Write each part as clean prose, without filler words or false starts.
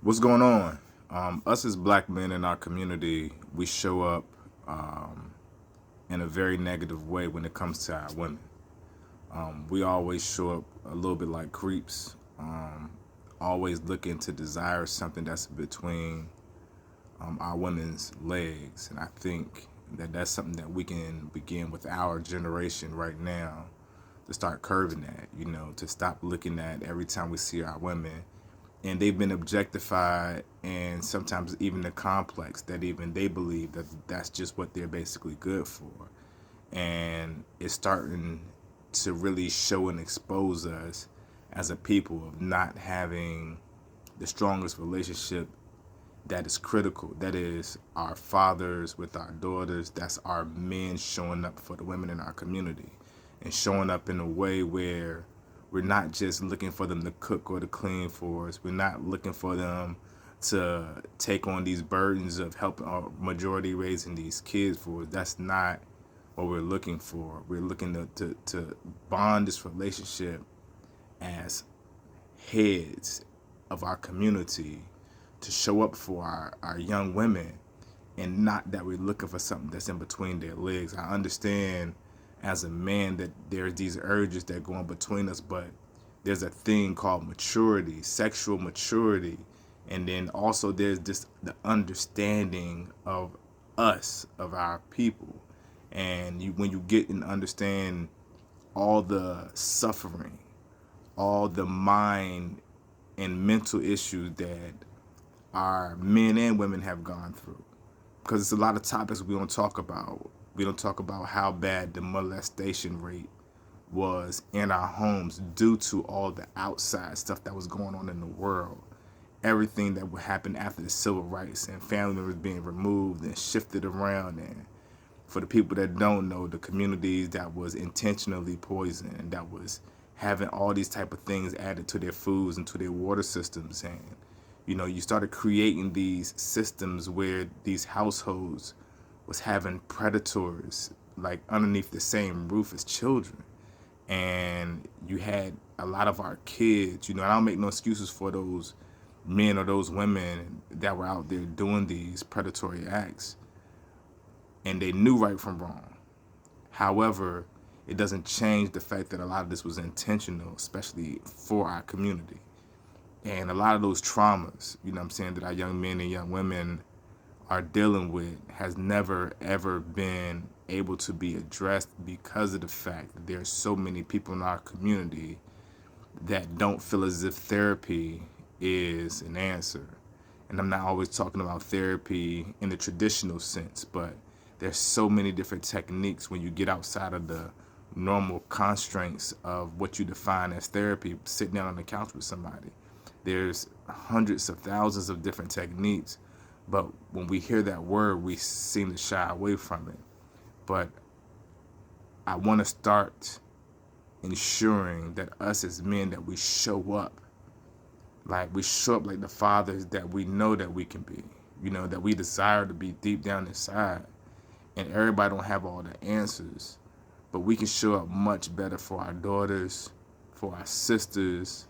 What's going on? Us as black men in our community, we show up in a very negative way when it comes to our women. We always show up a little bit like creeps, always looking to desire something that's between our women's legs. And I think that that's something that we can begin with our generation right now to start curbing that, to stop looking at every time we see our women and they've been objectified and sometimes even the complex that even they believe that that's just what they're basically good for. And it's starting to really show and expose us as a people of not having the strongest relationship that is critical. That is our fathers with our daughters. That's our men showing up for the women in our community and showing up in a way where we're not just looking for them to cook or to clean for us. We're not looking for them to take on these burdens of helping our majority raising these kids for us. That's not what we're looking for. We're looking to bond this relationship as heads of our community to show up for our young women, and not that we're looking for something that's in between their legs. I understand as a man that there's these urges that go in between us, but there's a thing called maturity, sexual maturity, and then also there's this the understanding of us, of our people. And when you get and understand all the suffering, all the mind and mental issues that our men and women have gone through, because it's a lot of topics we don't talk about. We don't talk about how bad the molestation rate was in our homes due to all the outside stuff that was going on in the world. Everything that would happen after the civil rights and family members being removed and shifted around. And for the people that don't know, the communities that was intentionally poisoned and that was having all these type of things added to their foods and to their water systems. And you started creating these systems where these households was having predators like underneath the same roof as children. And you had a lot of our kids, and I don't make no excuses for those men or those women that were out there doing these predatory acts, and they knew right from wrong. However, it doesn't change the fact that a lot of this was intentional, especially for our community. And a lot of those traumas, that our young men and young women are dealing with has never, ever been able to be addressed because of the fact that there's so many people in our community that don't feel as if therapy is an answer. And I'm not always talking about therapy in the traditional sense, but there's so many different techniques when you get outside of the normal constraints of what you define as therapy, sitting down on the couch with somebody. There's hundreds of thousands of different techniques, but when we hear that word, we seem to shy away from it. But I want to start ensuring that us as men, that we show up like the fathers that we know that we can be, that we desire to be deep down inside. And everybody don't have all the answers, but we can show up much better for our daughters, for our sisters,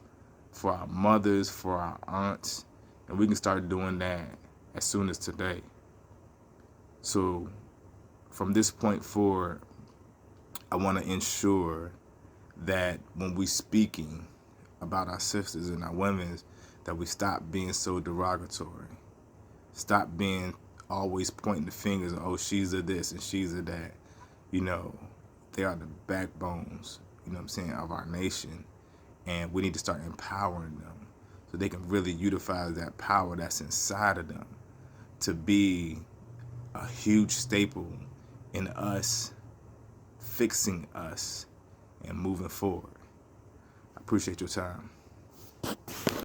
for our mothers, for our aunts, and we can start doing that as soon as today. So from this point forward, I want to ensure that when we speaking about our sisters and our women, that we stop being so derogatory. Stop being always pointing the fingers, oh, she's a this and she's a that. They are the backbones, of our nation. And we need to start empowering them so they can really utilize that power that's inside of them to be a huge staple in us fixing us and moving forward. I appreciate your time.